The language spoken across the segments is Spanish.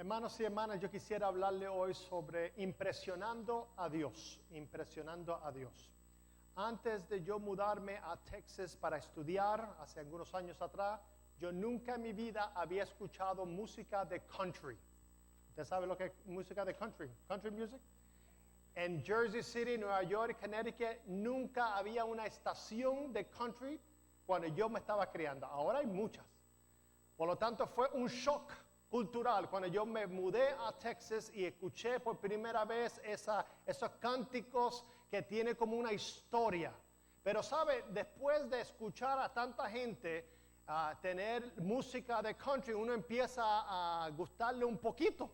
Hermanos y hermanas, yo quisiera hablarle hoy sobre impresionando a Dios, impresionando a Dios. Antes de yo mudarme a Texas para estudiar, hace algunos años atrás, yo nunca en mi vida había escuchado música de country. ¿Usted sabe lo que es música de country? Country music. En Jersey City, Nueva York, Connecticut, nunca había una estación de country cuando yo me estaba criando. Ahora hay muchas. Por lo tanto, fue un shock cultural cuando yo me mudé a Texas y escuché por primera vez esos cánticos que tienen como una historia. Pero sabe, después de escuchar a tanta gente tener música de country, uno empieza a gustarle un poquito.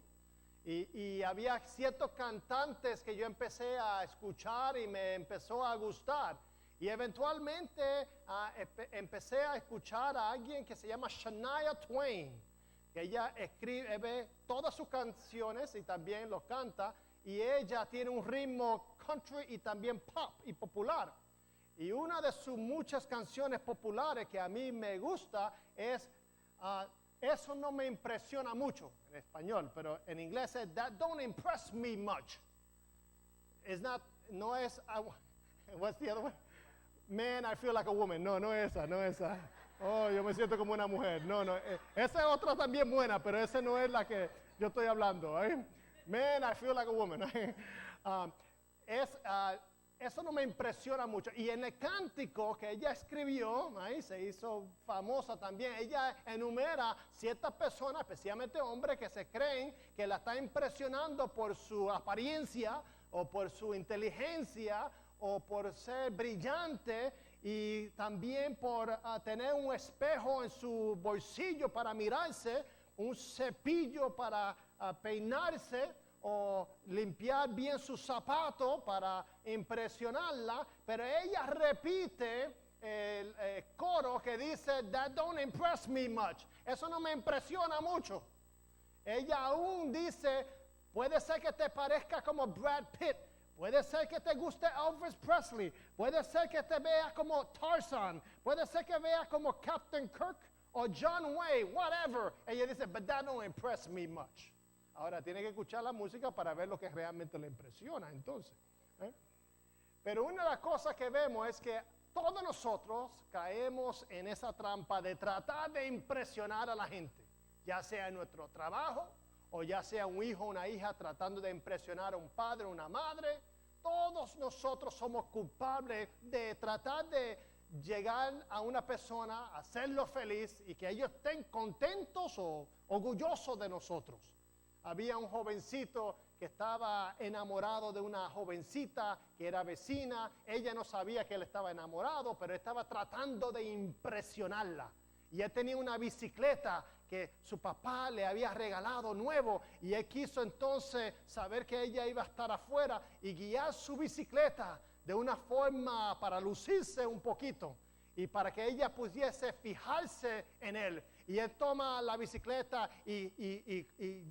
Y había ciertos cantantes que yo empecé a escuchar y me empezó a gustar. Y eventualmente empecé a escuchar a alguien que se llama Shania Twain, que ella escribe todas sus canciones y también los canta, y ella tiene un ritmo country y también pop y popular. Y una de sus muchas canciones populares que a mí me gusta es Eso no me impresiona mucho, en español, pero en inglés es That don't impress me much. No es, what's the other one? Man, I feel like a woman. No es esa. Oh, yo me siento como una mujer. No. Esa es otra también buena, pero esa no es la que yo estoy hablando. Man, I feel like a woman. Eso no me impresiona mucho. Y en el cántico que ella escribió, se hizo famosa también, ella enumera ciertas personas, especialmente hombres, que se creen que la está impresionando por su apariencia o por su inteligencia o por ser brillante y también por tener un espejo en su bolsillo para mirarse, un cepillo para peinarse o limpiar bien sus zapatos para impresionarla, pero ella repite el coro que dice, That don't impress me much. Eso no me impresiona mucho. Ella aún dice, puede ser que te parezca como Brad Pitt, puede ser que te guste Elvis Presley, puede ser que te veas como Tarzan, puede ser que veas como Captain Kirk o John Wayne, whatever. Ella dice, but that don't impress me much. Ahora tiene que escuchar la música para ver lo que realmente le impresiona, entonces. Pero una de las cosas que vemos es que todos nosotros caemos en esa trampa de tratar de impresionar a la gente, ya sea en nuestro trabajo, o ya sea un hijo o una hija tratando de impresionar a un padre o una madre. Todos nosotros somos culpables de tratar de llegar a una persona, hacerlo feliz y que ellos estén contentos o orgullosos de nosotros. Había un jovencito que estaba enamorado de una jovencita que era vecina. Ella no sabía que él estaba enamorado, pero estaba tratando de impresionarla. Y él tenía una bicicleta que su papá le había regalado nuevo, y él quiso entonces saber que ella iba a estar afuera y guiar su bicicleta de una forma para lucirse un poquito y para que ella pudiese fijarse en él. Y él toma la bicicleta y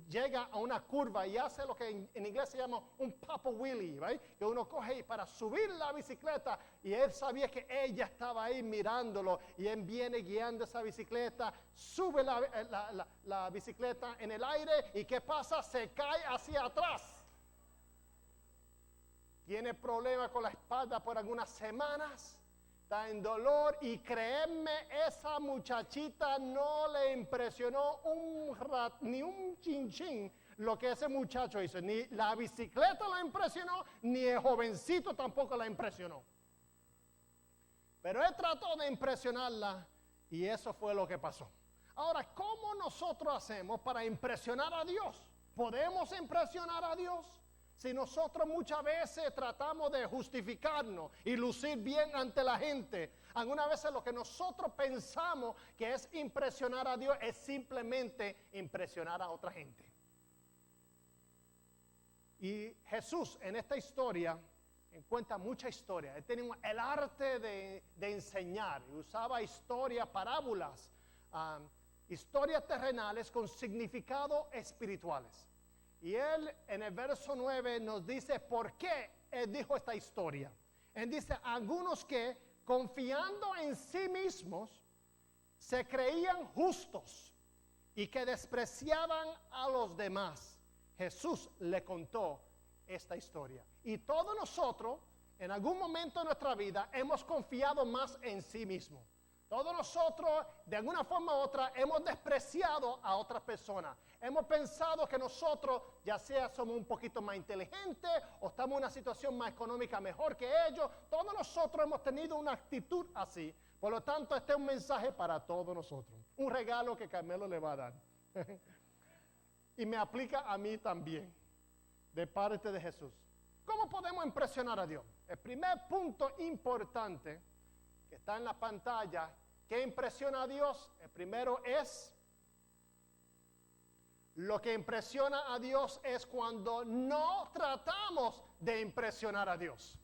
llega a una curva y hace lo que en inglés se llama un papa wheelie, right? Que uno coge para subir la bicicleta, y él sabía que ella estaba ahí mirándolo, y él viene guiando esa bicicleta, sube la bicicleta en el aire, y ¿qué pasa? Se cae hacia atrás. Tiene problemas con la espalda por algunas semanas. Está en dolor, y créeme, esa muchachita no le impresionó ni un chinchín lo que ese muchacho hizo. Ni la bicicleta la impresionó, ni el jovencito tampoco la impresionó. Pero él trató de impresionarla, y eso fue lo que pasó. Ahora, ¿cómo nosotros hacemos para impresionar a Dios? ¿Podemos impresionar a Dios? Si nosotros muchas veces tratamos de justificarnos y lucir bien ante la gente, algunas veces lo que nosotros pensamos que es impresionar a Dios es simplemente impresionar a otra gente. Y Jesús en esta historia encuentra mucha historia. Él tenía el arte de enseñar, y usaba historias, parábolas, historias terrenales con significados espirituales. Y él en el verso 9 nos dice por qué él dijo esta historia. Él dice, algunos que confiando en sí mismos se creían justos y que despreciaban a los demás. Jesús le contó esta historia. Y todos nosotros, en algún momento de nuestra vida, hemos confiado más en sí mismos. Todos nosotros, de alguna forma u otra, hemos despreciado a otras personas. Hemos pensado que nosotros, ya sea somos un poquito más inteligentes o estamos en una situación más económica mejor que ellos, todos nosotros hemos tenido una actitud así. Por lo tanto, este es un mensaje para todos nosotros. Un regalo que Carmelo le va a dar. Y me aplica a mí también, de parte de Jesús. ¿Cómo podemos impresionar a Dios? El primer punto importante que está en la pantalla, que impresiona a Dios, el primero es, lo que impresiona a Dios es cuando no tratamos de impresionar a Dios.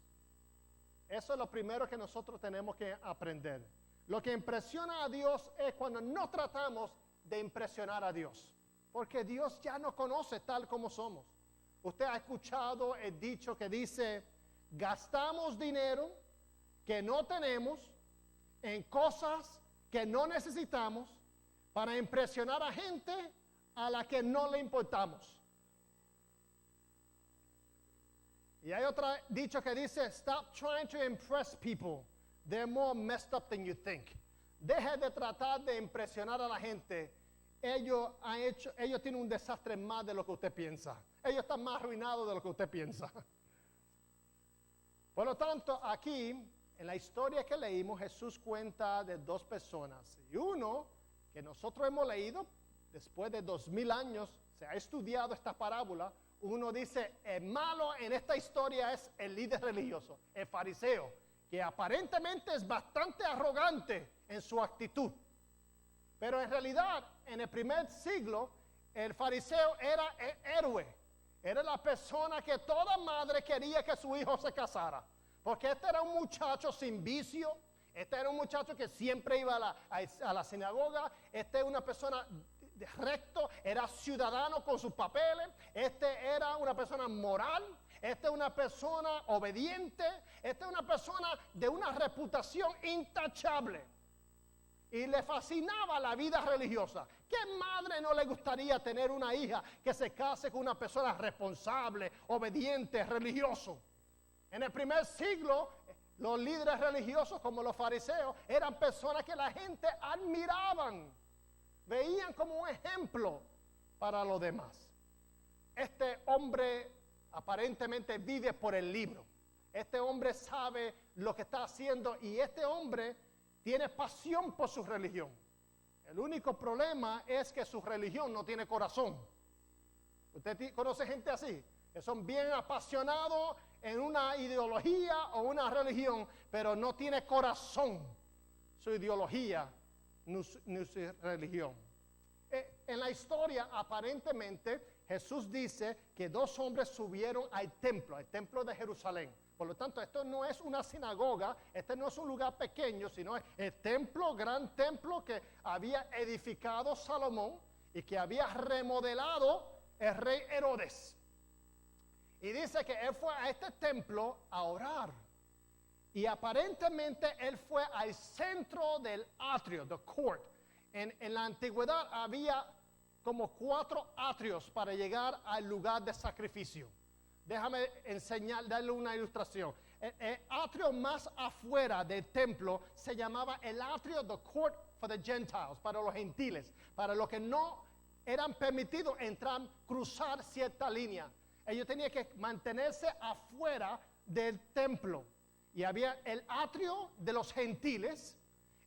Eso es lo primero que nosotros tenemos que aprender. Lo que impresiona a Dios es cuando no tratamos de impresionar a Dios, porque Dios ya nos conoce tal como somos. Usted ha escuchado el dicho que dice, gastamos dinero que no tenemos en cosas que no necesitamos para impresionar a gente a la que no le importamos. Y hay otro dicho que dice, stop trying to impress people. They're more messed up than you think. Deje de tratar de impresionar a la gente. Ellos tienen un desastre más de lo que usted piensa. Ellos están más arruinados de lo que usted piensa. Por lo tanto, aquí, en la historia que leímos, Jesús cuenta de dos personas. Y uno, que nosotros hemos leído, después de 2000 años, se ha estudiado esta parábola. Uno dice, el malo en esta historia es el líder religioso, el fariseo, que aparentemente es bastante arrogante en su actitud. Pero en realidad, en el primer siglo, el fariseo era el héroe. Era la persona que toda madre quería que su hijo se casara. Porque este era un muchacho sin vicio. Este era un muchacho que siempre iba a la sinagoga. Este era una persona recto, era ciudadano con sus papeles. Este era una persona moral. Este es una persona obediente. Este es una persona de una reputación intachable. Y le fascinaba la vida religiosa. ¿Qué madre no le gustaría tener una hija que se case con una persona responsable, obediente, religioso? En el primer siglo, los líderes religiosos, como los fariseos, eran personas que la gente admiraban. Veían como un ejemplo para los demás. Este hombre aparentemente vive por el libro. Este hombre sabe lo que está haciendo y este hombre tiene pasión por su religión. El único problema es que su religión no tiene corazón. ¿Usted conoce gente así? Que son bien apasionados en una ideología o una religión, pero no tiene corazón su ideología ni su religión. En la historia, aparentemente, Jesús dice que dos hombres subieron al templo de Jerusalén. Por lo tanto, esto no es una sinagoga, este no es un lugar pequeño, sino el templo, gran templo que había edificado Salomón y que había remodelado el rey Herodes. Y dice que él fue a este templo a orar. Y aparentemente él fue al centro del atrio, the court. En la antigüedad había como 4 atrios para llegar al lugar de sacrificio. Déjame darle una ilustración. El atrio más afuera del templo se llamaba el atrio, the court for the Gentiles, para los gentiles, para los que no eran permitidos entrar, cruzar cierta línea. Ellos tenían que mantenerse afuera del templo. Y había el atrio de los gentiles.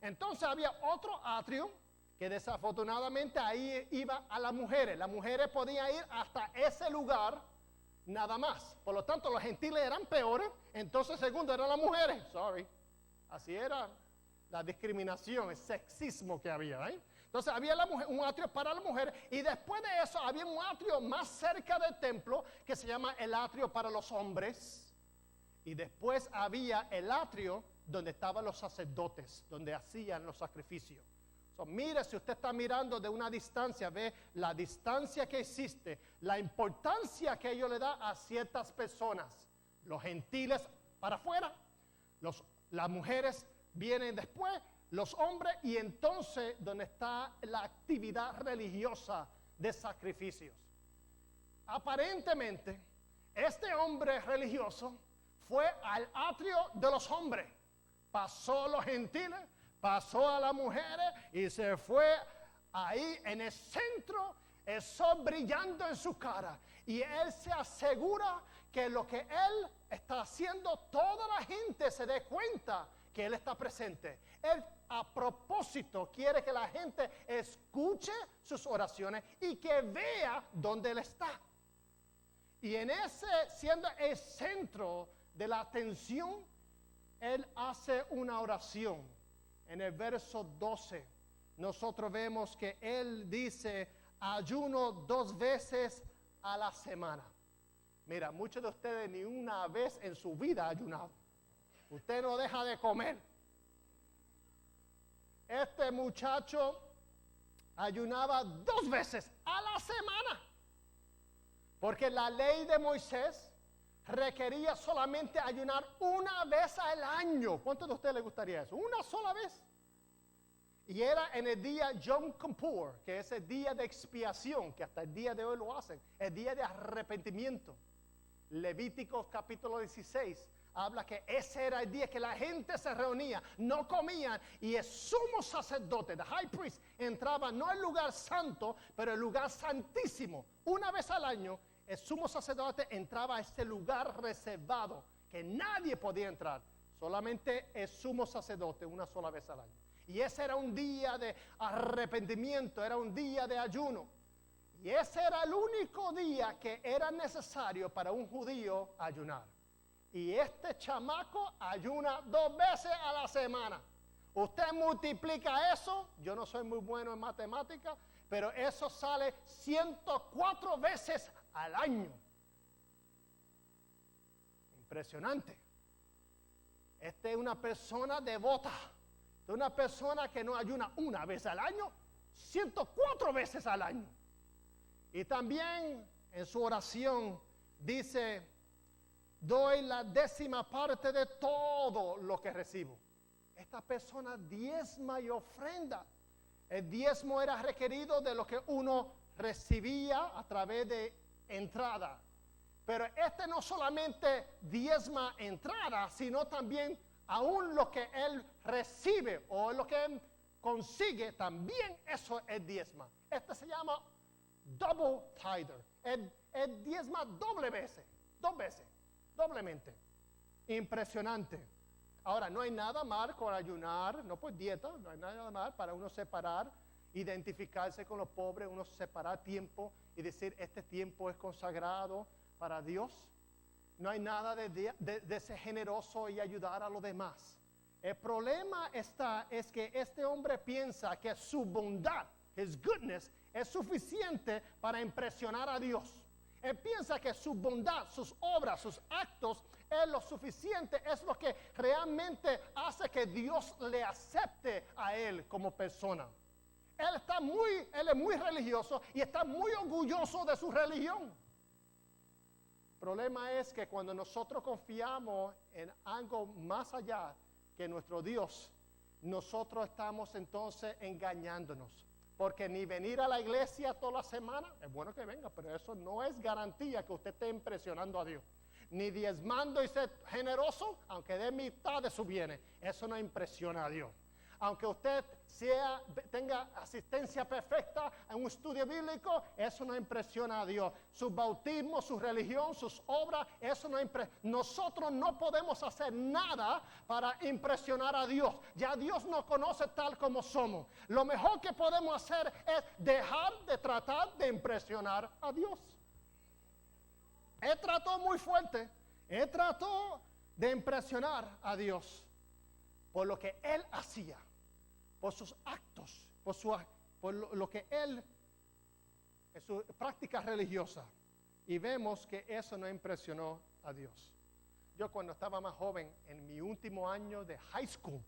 Entonces había otro atrio que desafortunadamente ahí iba a las mujeres. Las mujeres podían ir hasta ese lugar nada más. Por lo tanto, los gentiles eran peores. Entonces, segundo, eran las mujeres. Sorry. Así era la discriminación, el sexismo que había. Entonces, había un atrio para las mujeres. Y después de eso, había un atrio más cerca del templo que se llama el atrio para los hombres. Y después había el atrio donde estaban los sacerdotes, donde hacían los sacrificios. Mire, si usted está mirando de una distancia, ve la distancia que existe, la importancia que ellos le dan a ciertas personas. Los gentiles para afuera, las mujeres vienen después, los hombres, y entonces donde está la actividad religiosa de sacrificios. Aparentemente, este hombre religioso fue al atrio de los hombres, pasó a los gentiles, pasó a las mujeres y se fue ahí en el centro, el sol brillando en su cara. Y él se asegura que lo que él está haciendo, toda la gente se dé cuenta que él está presente. Él a propósito quiere que la gente escuche sus oraciones y que vea dónde él está. Y en ese, siendo el centro de la atención, él hace una oración. En el verso 12, nosotros vemos que él dice, ayuno 2 veces a la semana. Mira, muchos de ustedes ni una vez en su vida han ayunado. Usted no deja de comer. Este muchacho ayunaba 2 veces a la semana. Porque la ley de Moisés requería solamente ayunar una vez al año. ¿Cuántos de ustedes les gustaría eso? Una sola vez. Y era en el día Yom Kippur, que es el día de expiación, que hasta el día de hoy lo hacen, el día de arrepentimiento. Levíticos capítulo 16 habla que ese era el día que la gente se reunía, no comían, y el sumo sacerdote, the high priest, entraba no al lugar santo, pero el lugar santísimo. Una vez al año, el sumo sacerdote entraba a este lugar reservado, que nadie podía entrar, solamente el sumo sacerdote una sola vez al año. Y ese era un día de arrepentimiento, era un día de ayuno. Y ese era el único día que era necesario para un judío ayunar. Y este chamaco ayuna 2 veces a la semana. Usted multiplica eso, yo no soy muy bueno en matemáticas, pero eso sale 104 veces al año. Impresionante. Esta es una persona devota. Esta es una persona que no ayuna una vez al año, 104 veces al año. Y también en su oración dice, doy la 10ª parte de todo lo que recibo. Esta persona diezma y ofrenda. El diezmo era requerido de lo que uno recibía a través de entrada. Pero este no solamente diezma entrada, sino también aún lo que él recibe o lo que él consigue, también eso es diezma. Este se llama double tither. El diezma 2 veces, doblemente. Impresionante. Ahora, no hay nada mal con ayunar, no por dieta, no hay nada mal para uno separar, identificarse con los pobres, uno separar tiempo y decir, este tiempo es consagrado para Dios. No hay nada de ser generoso y ayudar a los demás. El problema es que este hombre piensa que su bondad, his goodness, es suficiente para impresionar a Dios. Él piensa que su bondad, sus obras, sus actos es lo suficiente, es lo que realmente hace que Dios le acepte a él como persona. Él es muy religioso y está muy orgulloso de su religión. El problema es que cuando nosotros confiamos en algo más allá que nuestro Dios, nosotros estamos entonces engañándonos. Porque ni venir a la iglesia toda la semana, es bueno que venga, pero eso no es garantía que usted esté impresionando a Dios. Ni diezmando y ser generoso, aunque dé mitad de su bienes, eso no impresiona a Dios. Aunque usted tenga asistencia perfecta en un estudio bíblico, eso no impresiona a Dios. Su bautismo, su religión, sus obras, eso no impresiona. Nosotros no podemos hacer nada para impresionar a Dios. Ya Dios nos conoce tal como somos. Lo mejor que podemos hacer es dejar de tratar de impresionar a Dios. Él trató muy fuerte. Él trató de impresionar a Dios por lo que él hacía, por sus actos, por lo que él, en su práctica religiosa. Y vemos que eso no impresionó a Dios. Yo cuando estaba más joven, en mi último año de high school,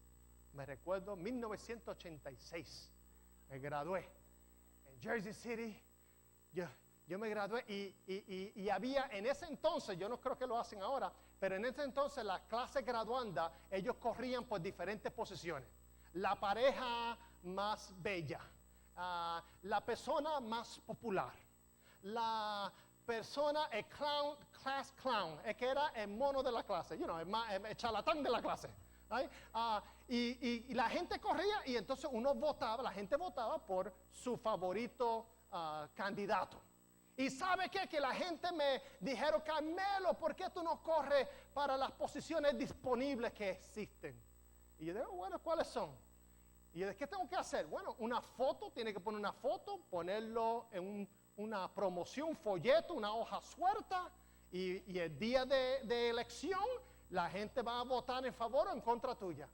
me recuerdo 1986, me gradué en Jersey City. Yo me gradué y había en ese entonces, yo no creo que lo hacen ahora, pero en ese entonces la clase graduanda, ellos corrían por diferentes posiciones. la pareja más bella, la persona más popular, la persona, el clown, class clown, el que era el mono de la clase, el charlatán de la clase. Right? Y la gente corría y entonces la gente votaba por su favorito candidato. Y ¿sabe qué? Que la gente me dijeron, Carmelo, ¿por qué tú no corres para las posiciones disponibles que existen? Y yo digo, bueno, ¿cuáles son? Y yo, ¿qué tengo que hacer? Bueno, una foto, tiene que poner una foto, ponerlo en una promoción, folleto, una hoja suelta, y el día de elección, la gente va a votar en favor o en contra tuya.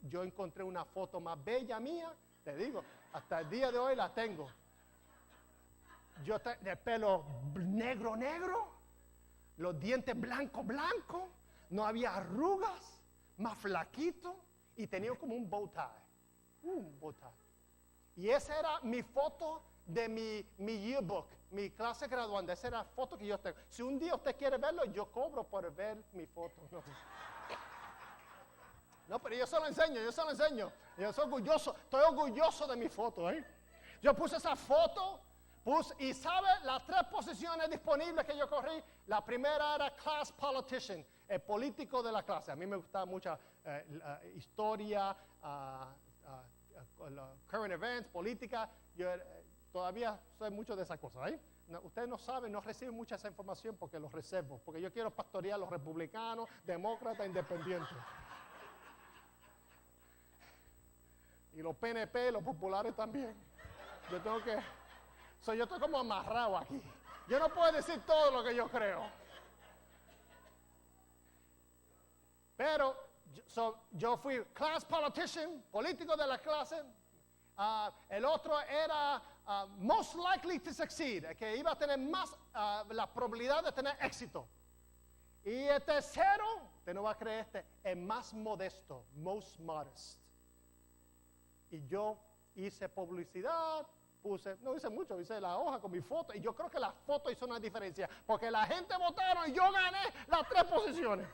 Yo encontré una foto más bella mía, te digo, hasta el día de hoy la tengo. Yo de pelo negro, los dientes blanco, no había arrugas, más flaquito, y tenía como un bow tie. Y esa era mi foto de mi yearbook, mi clase graduanda. Esa era la foto que yo tengo. Si un día usted quiere verlo, yo cobro por ver mi foto. No, pero yo se lo enseño. Yo soy orgulloso, estoy orgulloso de mi foto. Yo puse esa foto, y ¿sabe las 3 posiciones disponibles que yo corrí? La primera era class politician, el político de la clase. A mí me gustaba mucho historia, current events, política. Yo todavía soy mucho de esas cosas. Ustedes no saben, no reciben mucha esa información porque los reservo, porque yo quiero pastorear a los republicanos, demócratas, independientes. Y los PNP, los populares también. Yo estoy como amarrado aquí. Yo no puedo decir todo lo que yo creo. Pero yo fui class politician, político de la clase. El otro era most likely to succeed, que iba a tener más la probabilidad de tener éxito. Y el tercero, usted no va a creer el más modesto, most modest. Y yo hice publicidad, no hice mucho, hice la hoja con mi foto, y yo creo que la foto hizo una diferencia, porque la gente votaron y yo gané las 3 posiciones.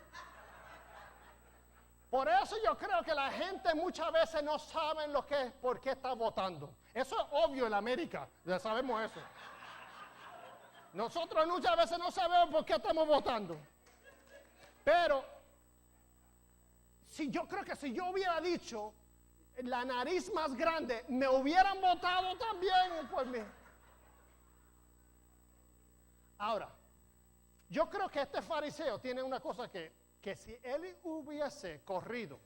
Por eso yo creo que la gente muchas veces no sabe por qué está votando. Eso es obvio en América, ya sabemos eso. Nosotros muchas veces no sabemos por qué estamos votando. Pero yo creo que si yo hubiera dicho la nariz más grande, me hubieran votado también por mí. Ahora, yo creo que este fariseo tiene una cosa que si él hubiese corrido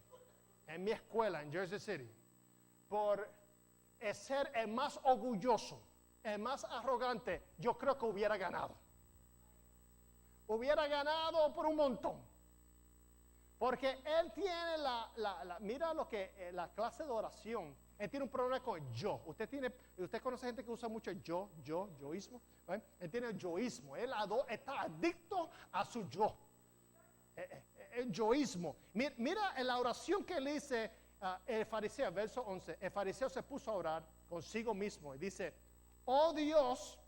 en mi escuela en Jersey City por ser el más orgulloso, el más arrogante, yo creo que hubiera ganado. Hubiera ganado por un montón. Porque él tiene mira lo que la clase de oración, él tiene un problema con el yo. Usted conoce gente que usa mucho el yoísmo. ¿Right? Él tiene el yoísmo, él está adicto a su yo. El yoísmo. Mira en la oración que le dice el fariseo, verso 11. El fariseo se puso a orar consigo mismo y dice, oh Dios,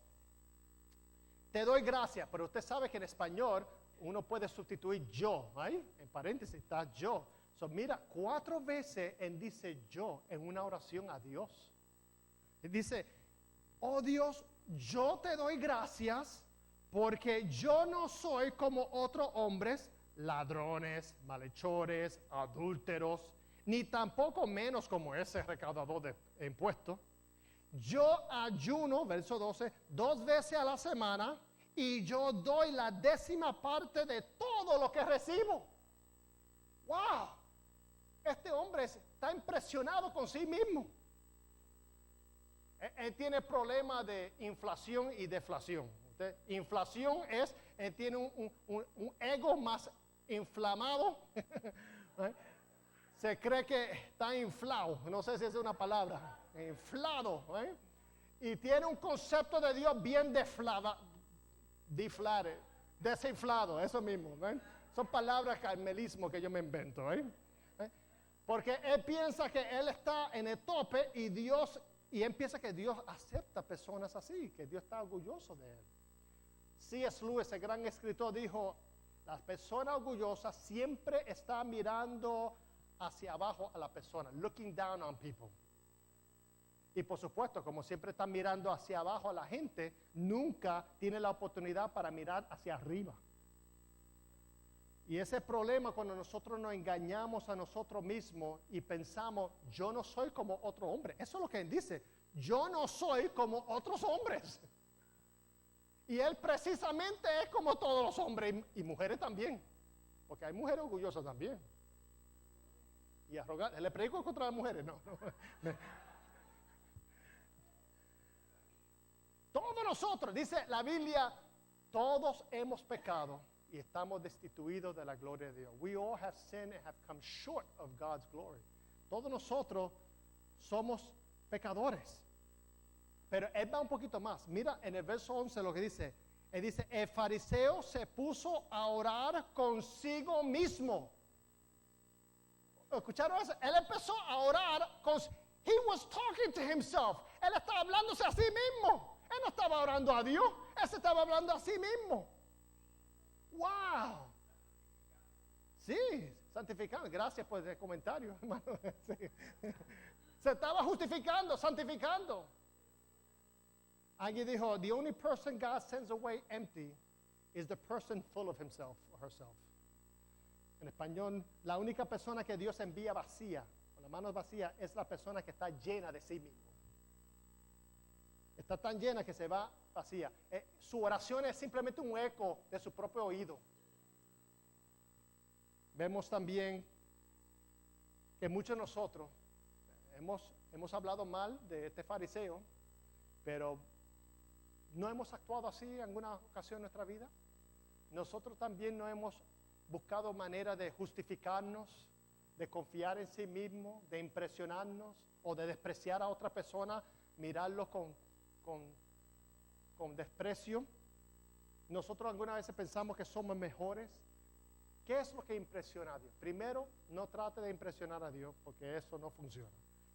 te doy gracias. Pero usted sabe que en español uno puede sustituir yo, ¿right? En paréntesis está yo. Mira, 4 veces él dice yo en una oración a Dios. Él dice, oh Dios, yo te doy gracias porque yo no soy como otros hombres, ladrones, malhechores, adúlteros, ni tampoco menos como ese recaudador de impuestos. Yo ayuno, verso 12, 2 veces a la semana, y yo doy la 10ª parte de todo lo que recibo. ¡Wow! Este hombre está impresionado con sí mismo. Él tiene problemas de inflación y deflación. Inflación es, él tiene un ego más inflamado. Se cree que está inflado, no sé si es una palabra, inflado. Y tiene un concepto de Dios bien desinflado, eso mismo. Son palabras carmelismo que yo me invento. Porque él piensa que él está en el tope y él piensa que Dios acepta personas así, que Dios está orgulloso de él. C.S. Lewis, el gran escritor, dijo, las personas orgullosas siempre están mirando hacia abajo a la persona, looking down on people. Y por supuesto, como siempre están mirando hacia abajo a la gente, nunca tiene la oportunidad para mirar hacia arriba. Y ese problema cuando nosotros nos engañamos a nosotros mismos y pensamos, yo no soy como otro hombre. Eso es lo que él dice, yo no soy como otros hombres. Y él precisamente es como todos los hombres y mujeres también. Porque hay mujeres orgullosas también. Y arrogantes. ¿Le predico contra las mujeres? No. Todos nosotros, dice la Biblia, todos hemos pecado y estamos destituidos de la gloria de Dios. We all have sinned and have come short of God's glory. Todos nosotros somos pecadores. Pero él va un poquito más. Mira en el verso 11 lo que dice. Él dice, el fariseo se puso a orar consigo mismo. ¿Escucharon eso? Él empezó a orar. He was talking to himself. Él estaba hablándose a sí mismo. Él no estaba orando a Dios. Él se estaba hablando a sí mismo. ¡Wow! Sí, santificando. Gracias por el comentario, hermano. Sí. Se estaba justificando, santificando. Alguien dijo, the only person God sends away empty is the person full of himself or herself. En español, la única persona que Dios envía vacía, con las manos vacías, es la persona que está llena de sí mismo. Está tan llena que se va vacía. Su oración es simplemente un eco de su propio oído. Vemos también que muchos de nosotros hemos hablado mal de este fariseo, pero ¿no hemos actuado así en alguna ocasión en nuestra vida? Nosotros también no hemos buscado manera de justificarnos, de confiar en sí mismo, de impresionarnos o de despreciar a otra persona, mirarlo con desprecio. Nosotros algunas veces pensamos que somos mejores. ¿Qué es lo que impresiona a Dios? Primero, no trate de impresionar a Dios porque eso no funciona.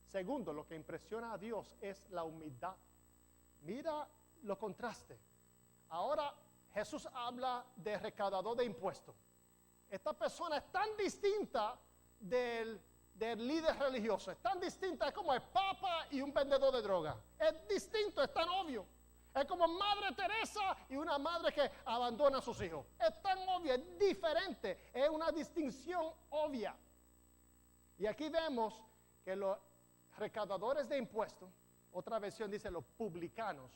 Segundo, lo que impresiona a Dios es la humildad. Mira lo contraste. Ahora Jesús habla de recaudador de impuestos. Esta persona es tan distinta del líder religioso, es tan distinta, es como el papa y un vendedor de droga. Es distinto, es tan obvio. Es como Madre Teresa y una madre que abandona a sus hijos. Es tan obvio, es diferente, es una distinción obvia. Y aquí vemos que los recaudadores de impuestos, otra versión dice los publicanos,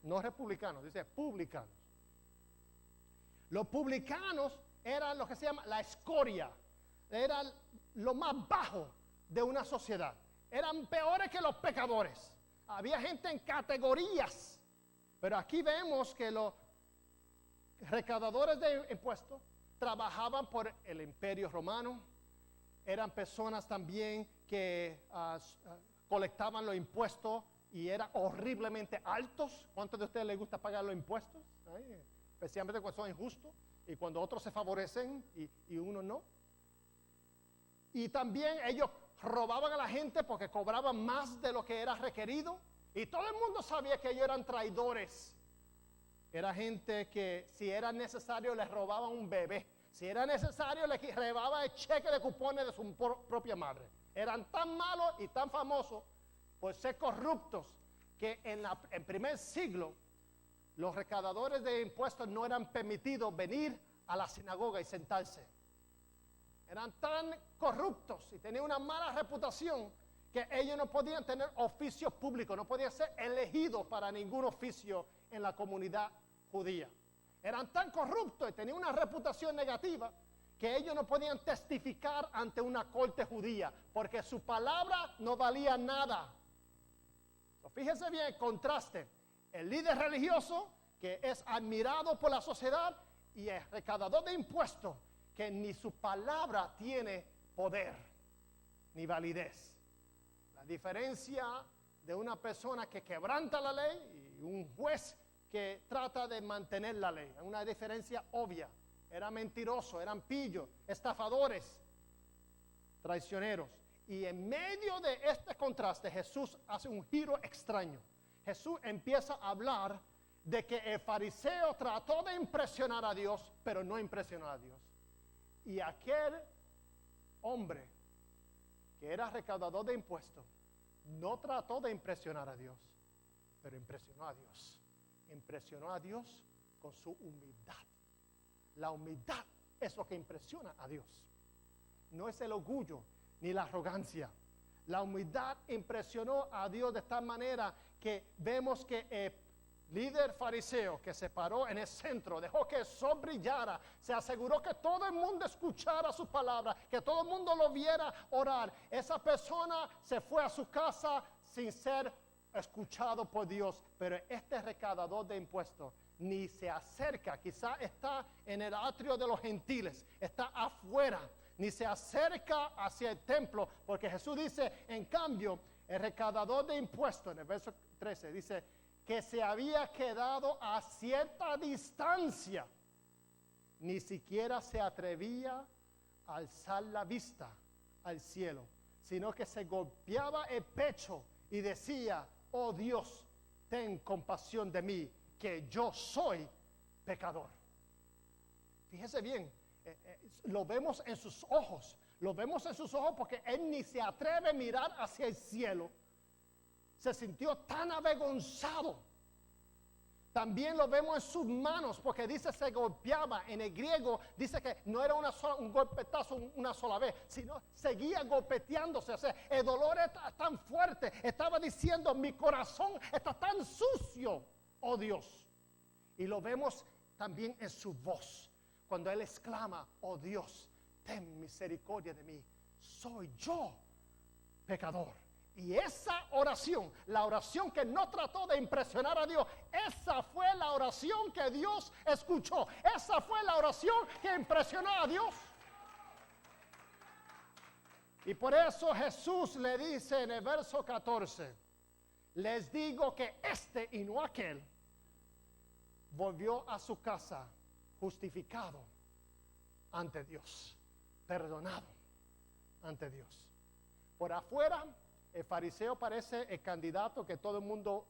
no republicanos, dice publicanos. Los publicanos eran lo que se llama la escoria, eran lo más bajo de una sociedad. Eran peores que los pecadores. Había gente en categorías, pero aquí vemos que los recaudadores de impuestos trabajaban por el Imperio Romano. Eran personas también que colectaban los impuestos y eran horriblemente altos. ¿Cuántos de ustedes les gusta pagar los impuestos? Especialmente cuando son injustos y cuando otros se favorecen y uno no. Y también ellos robaban a la gente porque cobraban más de lo que era requerido. Y todo el mundo sabía que ellos eran traidores. Era gente que si era necesario les robaban un bebé. Si era necesario les robaban el cheque de cupones de su propia madre. Eran tan malos y tan famosos por ser corruptos que en el primer siglo los recaudadores de impuestos no eran permitidos venir a la sinagoga y sentarse. Eran tan corruptos y tenían una mala reputación que ellos no podían tener oficios públicos, no podían ser elegidos para ningún oficio en la comunidad judía. Eran tan corruptos y tenían una reputación negativa que ellos no podían testificar ante una corte judía porque su palabra no valía nada. Fíjense bien el contraste. El líder religioso que es admirado por la sociedad y el recaudador de impuestos que ni su palabra tiene poder ni validez. La diferencia de una persona que quebranta la ley y un juez que trata de mantener la ley. Una diferencia obvia. Eran mentirosos, eran pillos, estafadores, traicioneros. Y en medio de este contraste Jesús hace un giro extraño. Jesús empieza a hablar de que el fariseo trató de impresionar a Dios, pero no impresionó a Dios. Y aquel hombre que era recaudador de impuestos no trató de impresionar a Dios, pero impresionó a Dios. Impresionó a Dios con su humildad. La humildad es lo que impresiona a Dios. No es el orgullo ni la arrogancia. La humildad impresionó a Dios de tal manera que vemos que el líder fariseo que se paró en el centro, dejó que el sol brillara, se aseguró que todo el mundo escuchara su palabra, que todo el mundo lo viera orar. Esa persona se fue a su casa sin ser escuchado por Dios, pero este recaudador de impuestos ni se acerca, quizá está en el atrio de los gentiles, está afuera, ni se acerca hacia el templo, porque Jesús dice, en cambio, el recaudador de impuestos, en el verso 13, dice que se había quedado a cierta distancia, ni siquiera se atrevía a alzar la vista al cielo, sino que se golpeaba el pecho y decía, oh Dios, ten compasión de mí, que yo soy pecador. Fíjese bien, lo vemos en sus ojos, porque él ni se atreve a mirar hacia el cielo. Se sintió tan avergonzado. También lo vemos en sus manos, porque dice se golpeaba. En el griego dice que no era un golpetazo una sola vez, sino seguía golpeteándose. O sea, el dolor era tan fuerte. Estaba diciendo, mi corazón está tan sucio, oh Dios. Y lo vemos también en su voz, cuando él exclama, oh Dios, ten misericordia de mí, soy yo pecador. Y esa oración, la oración que no trató de impresionar a Dios, esa fue la oración que Dios escuchó. Esa fue la oración que impresionó a Dios. Y por eso Jesús le dice en el verso 14, les digo que este y no aquel volvió a su casa justificado ante Dios, perdonado ante Dios. Por afuera, el fariseo parece el candidato que todo el mundo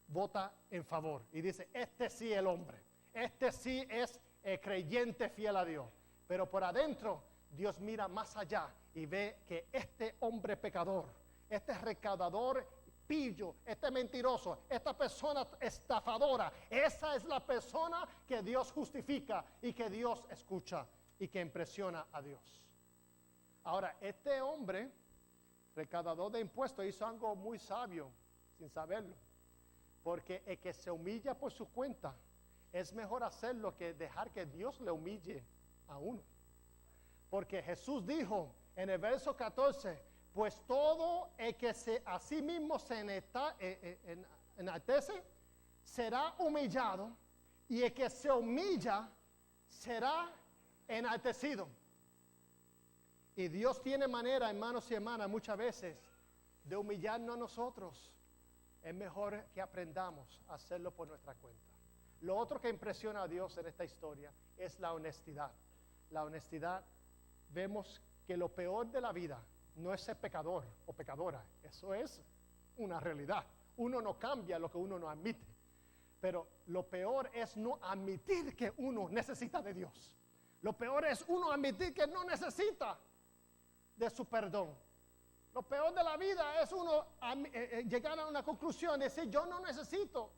vota en favor. Y dice, este sí es el hombre. Este sí es el creyente fiel a Dios. Pero por adentro, Dios mira más allá y ve que este hombre pecador, este recaudador pillo, este mentiroso, esta persona estafadora, esa es la persona que Dios justifica y que Dios escucha y que impresiona a Dios. Ahora, este hombre recaudador de impuestos hizo algo muy sabio sin saberlo, porque el que se humilla por su cuenta es mejor hacerlo que dejar que Dios le humille a uno, porque Jesús dijo en el verso 14, pues todo el que a sí mismo se enaltece será humillado, y el que se humilla será enaltecido. Y Dios tiene manera, hermanos y hermanas, muchas veces de humillarnos a nosotros. Es mejor que aprendamos a hacerlo por nuestra cuenta. Lo otro que impresiona a Dios en esta historia es la honestidad. La honestidad, vemos que lo peor de la vida no es ser pecador o pecadora. Eso es una realidad. Uno no cambia lo que uno no admite. Pero lo peor es no admitir que uno necesita de Dios. Lo peor es uno admitir que no necesita de su perdón. Lo peor de la vida es uno llegar a una conclusión, decir yo no necesito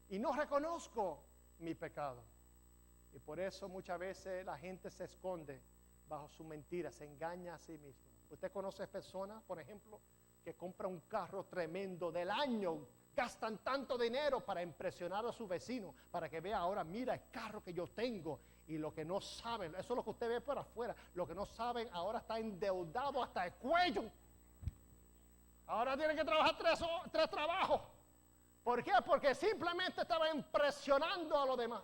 y no reconozco mi pecado. Y por eso muchas veces la gente se esconde bajo su mentira, se engaña a sí mismo. Usted conoce personas, por ejemplo, que compran un carro tremendo del año, gastan tanto dinero para impresionar a su vecino, para que vea ahora, mira el carro que yo tengo. Y lo que no saben, eso es lo que usted ve por afuera, lo que no saben, ahora está endeudado hasta el cuello. Ahora tiene que trabajar tres trabajos. ¿Por qué? Porque simplemente estaba impresionando a los demás.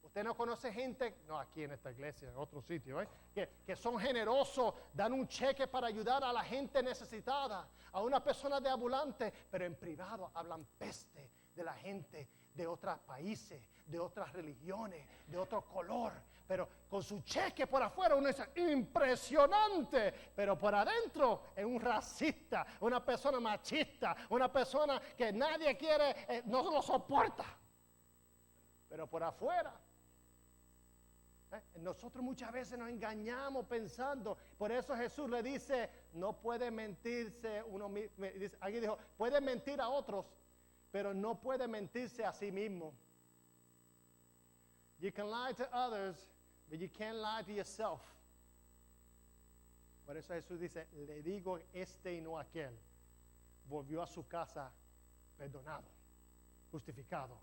Usted no conoce gente, no aquí en esta iglesia, en otro sitio, que son generosos, dan un cheque para ayudar a la gente necesitada, a una persona de ambulante, pero en privado hablan peste de la gente de otros países, de otras religiones, de otro color, pero con su cheque por afuera uno dice, impresionante, pero por adentro es un racista, una persona machista, una persona que nadie quiere, no lo soporta, pero por afuera Nosotros muchas veces nos engañamos pensando. Por eso Jesús le dice, no puede mentirse uno mismo. Alguien dijo, puede mentir a otros, pero no puede mentirse a sí mismo. You can lie to others, but you can't lie to yourself. Por eso Jesús dice, le digo este y no aquel. Volvió a su casa perdonado, justificado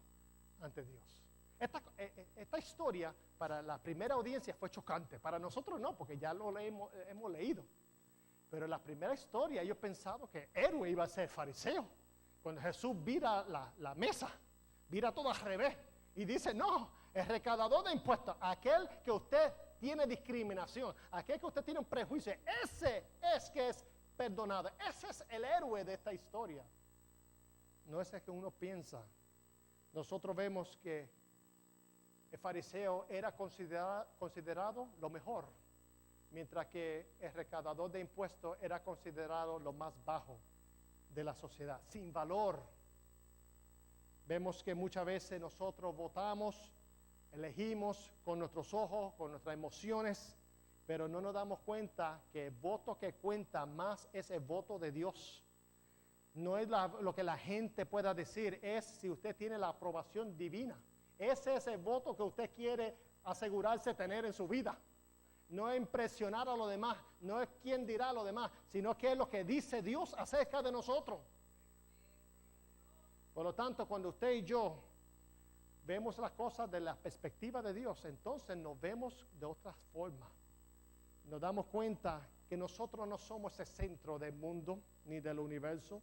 ante Dios. Esta historia para la primera audiencia fue chocante. Para nosotros no, porque ya lo hemos leído. Pero en la primera historia ellos pensaban que el héroe iba a ser fariseo. Cuando Jesús vira la mesa, vira todo al revés. Y dice, no, el recaudador de impuestos, aquel que usted tiene discriminación, aquel que usted tiene un prejuicio, ese es que es perdonado. Ese es el héroe de esta historia. No es el que uno piensa. Nosotros vemos que el fariseo era considerado lo mejor, mientras que el recaudador de impuestos era considerado lo más bajo de la sociedad, sin valor. Vemos que muchas veces nosotros votamos, elegimos con nuestros ojos, con nuestras emociones, pero no nos damos cuenta que el voto que cuenta más es el voto de Dios. No es lo que la gente pueda decir, es si usted tiene la aprobación divina. Ese es el voto que usted quiere asegurarse de tener en su vida. No es impresionar a los demás, no es quién dirá a los demás, sino que es lo que dice Dios acerca de nosotros. Por lo tanto, cuando usted y yo vemos las cosas de la perspectiva de Dios, entonces nos vemos de otra forma. Nos damos cuenta que nosotros no somos el centro del mundo ni del universo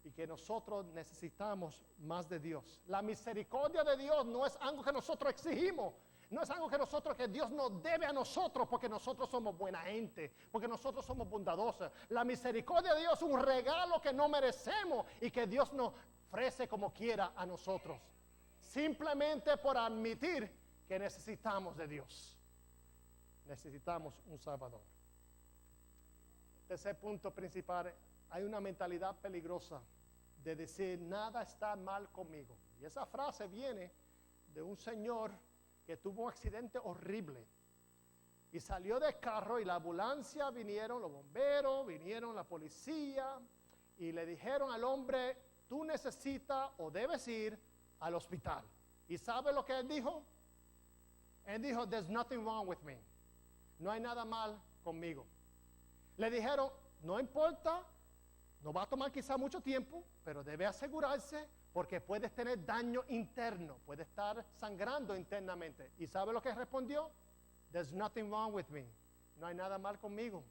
y que nosotros necesitamos más de Dios. La misericordia de Dios no es algo que nosotros exigimos, no es algo que Dios nos debe a nosotros porque nosotros somos buena gente, porque nosotros somos bondadosos. La misericordia de Dios es un regalo que no merecemos y que Dios nos ofrece como quiera a nosotros, simplemente por admitir que necesitamos de Dios. Necesitamos un Salvador. Tercer punto principal, hay una mentalidad peligrosa de decir nada está mal conmigo. Y esa frase viene de un señor que tuvo un accidente horrible y salió del carro y la ambulancia vinieron, los bomberos, vinieron la policía y le dijeron al hombre, tú necesitas o debes ir al hospital. ¿Y sabe lo que él dijo? Él dijo, there's nothing wrong with me. No hay nada mal conmigo. Le dijeron, no importa, no va a tomar quizá mucho tiempo, pero debe asegurarse porque puedes tener daño interno, puede estar sangrando internamente. ¿Y sabe lo que respondió? There's nothing wrong with me. No hay nada mal conmigo.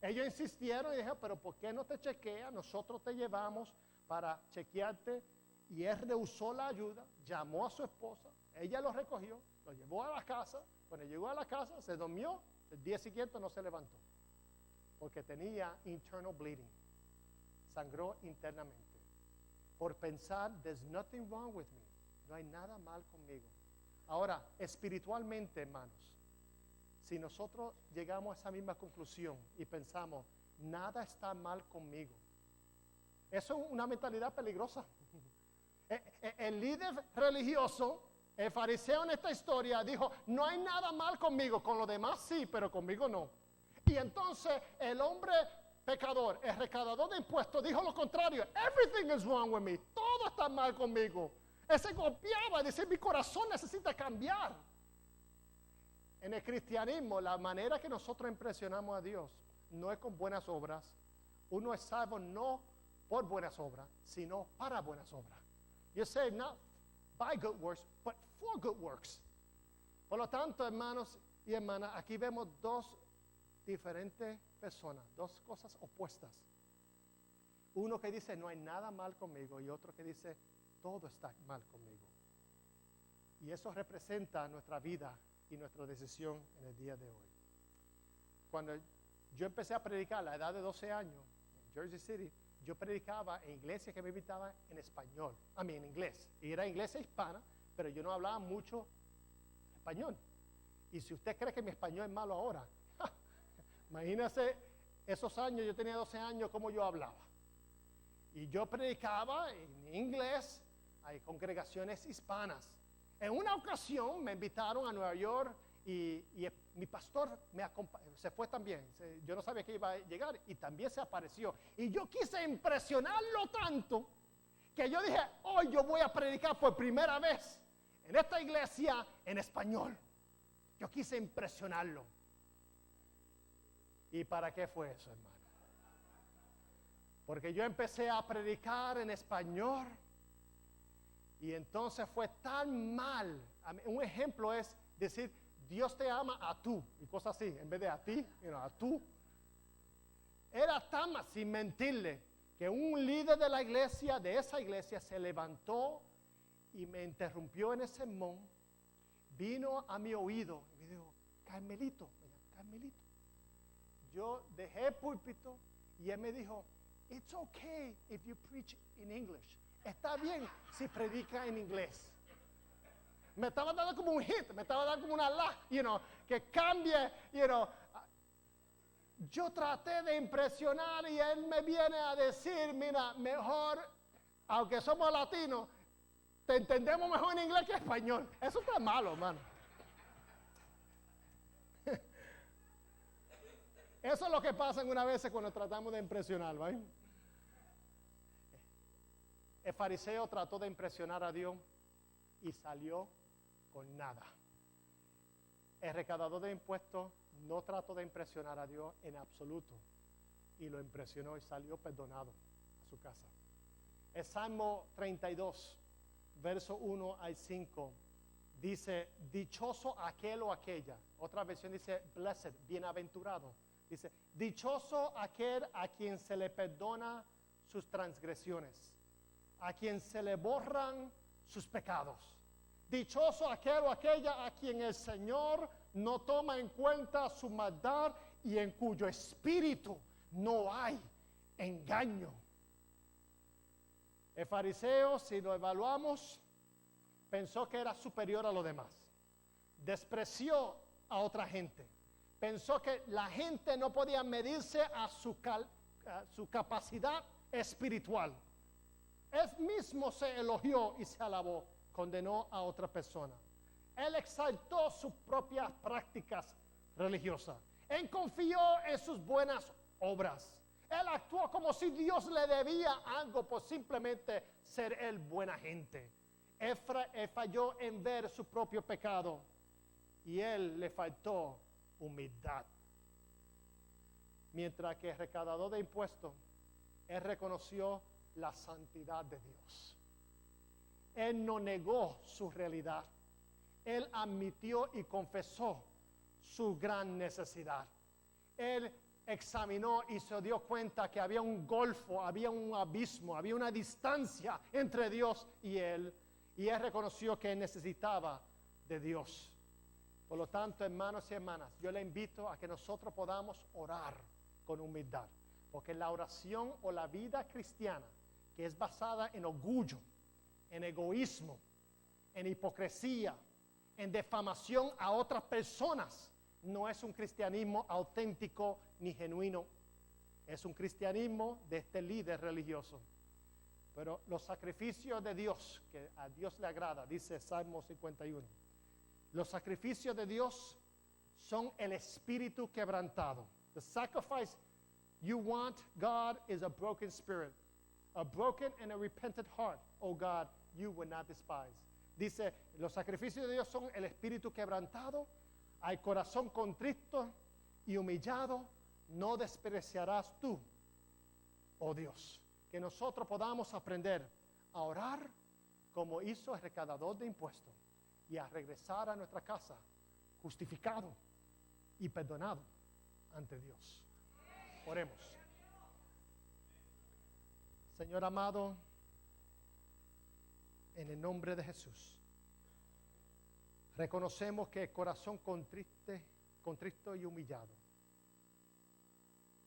Ellos insistieron y dijeron, pero ¿por qué no te chequeas? Nosotros te llevamos para chequearte. Y él rehusó la ayuda, llamó a su esposa, ella lo recogió, lo llevó a la casa. Cuando llegó a la casa, se durmió, el día siguiente no se levantó, porque tenía internal bleeding, sangró internamente, por pensar, there's nothing wrong with me, no hay nada mal conmigo. Ahora, espiritualmente, hermanos, si nosotros llegamos a esa misma conclusión y pensamos, nada está mal conmigo, eso es una mentalidad peligrosa. El líder religioso, el fariseo en esta historia, dijo, no hay nada mal conmigo, con los demás sí, pero conmigo no. Y entonces el hombre pecador, el recaudador de impuestos, dijo lo contrario, everything is wrong with me, todo está mal conmigo. Él se golpeaba y decía, mi corazón necesita cambiar. En el cristianismo, la manera que nosotros impresionamos a Dios no es con buenas obras. Uno es salvo no por buenas obras, sino para buenas obras. You say not by good works, but for good works. Por lo tanto, hermanos y hermanas, aquí vemos dos diferentes personas, dos cosas opuestas. Uno que dice, no hay nada mal conmigo, y otro que dice, todo está mal conmigo. Y eso representa nuestra vida y nuestra decisión en el día de hoy. Cuando yo empecé a predicar a la edad de 12 años en Jersey City, yo predicaba en iglesias que me invitaban en español, en inglés. Y era iglesia hispana, pero yo no hablaba mucho español. Y si usted cree que mi español es malo ahora, imagínese esos años, yo tenía 12 años, cómo yo hablaba. Y yo predicaba en inglés, hay congregaciones hispanas. En una ocasión me invitaron a Nueva York mi pastor se fue también. Yo no sabía que iba a llegar y también se apareció. Y yo quise impresionarlo tanto que yo dije, hoy yo voy a predicar por primera vez en esta iglesia en español. Yo quise impresionarlo. ¿Y para qué fue eso, hermano? Porque yo empecé a predicar en español y entonces fue tan mal. Un ejemplo es decir, Dios te ama a tú y cosas así, en vez de a ti, a tú. Era tan mal, sin mentirle, que un líder de la iglesia, de esa iglesia, se levantó y me interrumpió en ese sermón, vino a mi oído y me dijo, Carmelito. Yo dejé el púlpito y él me dijo, it's okay if you preach in English. Está bien si predica en inglés. Me estaba dando como un hit, me estaba dando como una que cambie, Yo traté de impresionar y él me viene a decir, mira, mejor, aunque somos latinos, te entendemos mejor en inglés que en español. Eso está malo, hermano. Eso es lo que pasa algunas veces cuando tratamos de impresionar, ¿vale? El fariseo trató de impresionar a Dios y salió con nada. El recaudador de impuestos no trató de impresionar a Dios en absoluto y lo impresionó y salió perdonado a su casa. El Salmo 32, verso 1 al 5, dice, dichoso aquel o aquella. Otra versión dice, blessed, bienaventurado. Dice, dichoso aquel a quien se le perdona sus transgresiones, a quien se le borran sus pecados. Dichoso aquel o aquella a quien el Señor no toma en cuenta su maldad y en cuyo espíritu no hay engaño. El fariseo, si lo evaluamos, pensó que era superior a los demás. Despreció a otra gente. Pensó que la gente no podía medirse a su capacidad espiritual. Él mismo se elogió y se alabó, condenó a otra persona. Él exaltó sus propias prácticas religiosas. Él confió en sus buenas obras. Él actuó como si Dios le debía algo por simplemente ser él buena gente. Él falló en ver su propio pecado y él le faltó humildad. Mientras que el recaudador de impuestos, él reconoció la santidad de Dios. Él no negó su realidad. Él admitió y confesó su gran necesidad. Él examinó y se dio cuenta que había un golfo, había un abismo, había una distancia entre Dios y él reconoció que él necesitaba de Dios. Por lo tanto, hermanos y hermanas, yo le invito a que nosotros podamos orar con humildad, porque la oración o la vida cristiana, que es basada en orgullo, en egoísmo, en hipocresía, en difamación a otras personas, no es un cristianismo auténtico ni genuino. Es un cristianismo de este líder religioso. Pero los sacrificios de Dios, que a Dios le agrada, dice Salmo 51. Los sacrificios de Dios son el espíritu quebrantado. The sacrifice you want, God, is a broken spirit. A broken and a repentant heart, oh God, you will not despise. Dice, los sacrificios de Dios son el espíritu quebrantado, al corazón contrito y humillado, no despreciarás tú, oh Dios. Que nosotros podamos aprender a orar como hizo el recaudador de impuestos y a regresar a nuestra casa justificado y perdonado ante Dios. Oremos. Señor amado, en el nombre de Jesús, reconocemos que el corazón contrito y humillado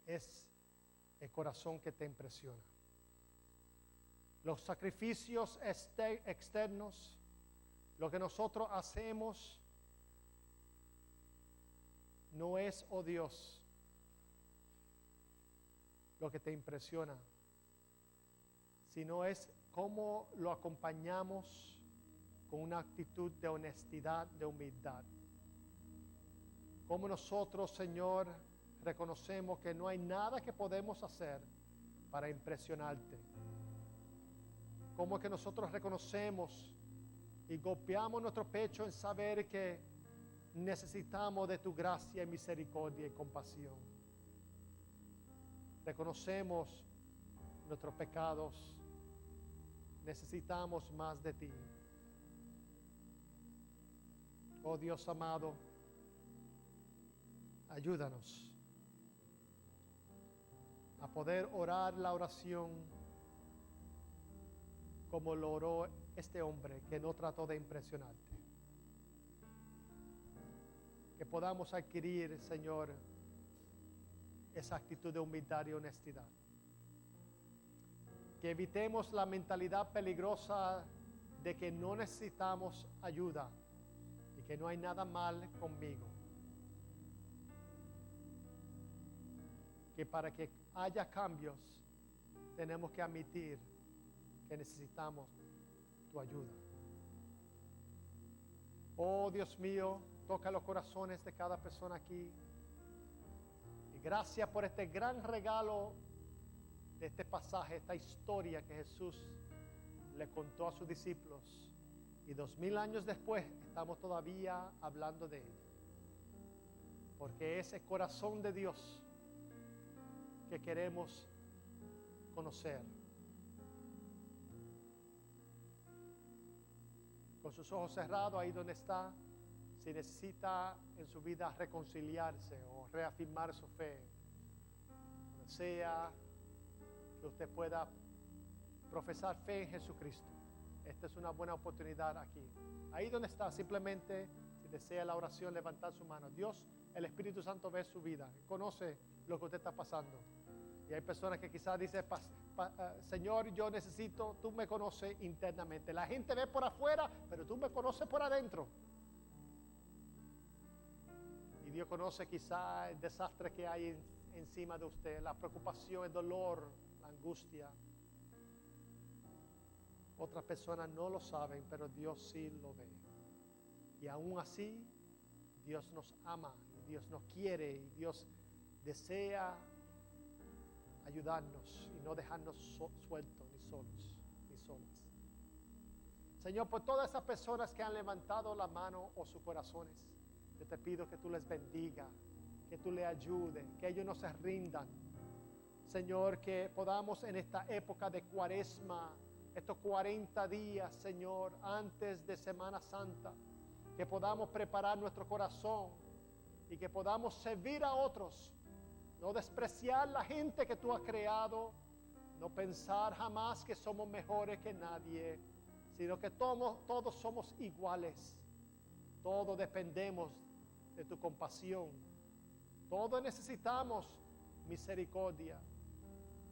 es el corazón que te impresiona. Los sacrificios externos, lo que nosotros hacemos, no es, oh Dios, lo que te impresiona, sino es cómo lo acompañamos con una actitud de honestidad, de humildad. Como nosotros, Señor, reconocemos que no hay nada que podemos hacer para impresionarte. Como que nosotros reconocemos y golpeamos nuestro pecho en saber que necesitamos de tu gracia y misericordia y compasión. Reconocemos nuestros pecados. Necesitamos más de ti. Oh Dios amado, ayúdanos a poder orar la oración como lo oró este hombre que no trató de impresionarte. Que podamos adquirir, Señor, esa actitud de humildad y honestidad. Que evitemos la mentalidad peligrosa de que no necesitamos ayuda y que no hay nada mal conmigo. Que para que haya cambios tenemos que admitir que necesitamos tu ayuda. Oh Dios mío, toca los corazones de cada persona aquí. Y gracias por este gran regalo de este pasaje, esta historia que Jesús le contó a sus discípulos. Y 2000 años después estamos todavía hablando de ella. Porque es el corazón de Dios que queremos conocer. Con sus ojos cerrados, ahí donde está, si necesita en su vida reconciliarse o reafirmar su fe, sea que usted pueda profesar fe en Jesucristo. Esta es una buena oportunidad aquí. Ahí donde está, simplemente, si desea la oración, levantar su mano. Dios, el Espíritu Santo ve su vida, conoce lo que usted está pasando. Y hay personas que quizás dicen, Señor, yo necesito, tú me conoces internamente. La gente ve por afuera, pero tú me conoces por adentro. Y Dios conoce quizás el desastre que hay encima de usted, la preocupación, el dolor, la angustia. Otras personas no lo saben, pero Dios sí lo ve. Y aún así, Dios nos ama, y Dios nos quiere, y Dios desea ayudarnos y no dejarnos sueltos ni solos ni solas. Señor, por todas esas personas que han levantado la mano o sus corazones, yo te pido que tú les bendiga, que tú les ayudes, que ellos no se rindan. Señor, que podamos en esta época de Cuaresma, estos 40 días, Señor, antes de Semana Santa, que podamos preparar nuestro corazón y que podamos servir a otros. No despreciar la gente que tú has creado, no pensar jamás que somos mejores que nadie, sino que todos somos iguales. Todos dependemos de tu compasión. Todos necesitamos misericordia.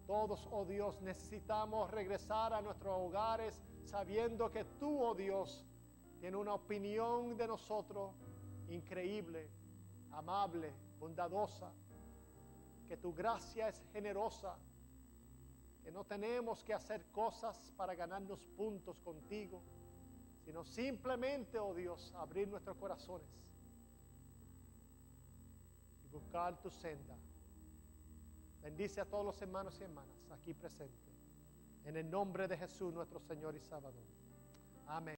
Todos, oh Dios, necesitamos regresar a nuestros hogares sabiendo que tú, oh Dios, tienes una opinión de nosotros increíble, amable, bondadosa. Que tu gracia es generosa, que no tenemos que hacer cosas para ganarnos puntos contigo, sino simplemente, oh Dios, abrir nuestros corazones y buscar tu senda. Bendice a todos los hermanos y hermanas aquí presentes, en el nombre de Jesús, nuestro Señor y Salvador. Amén.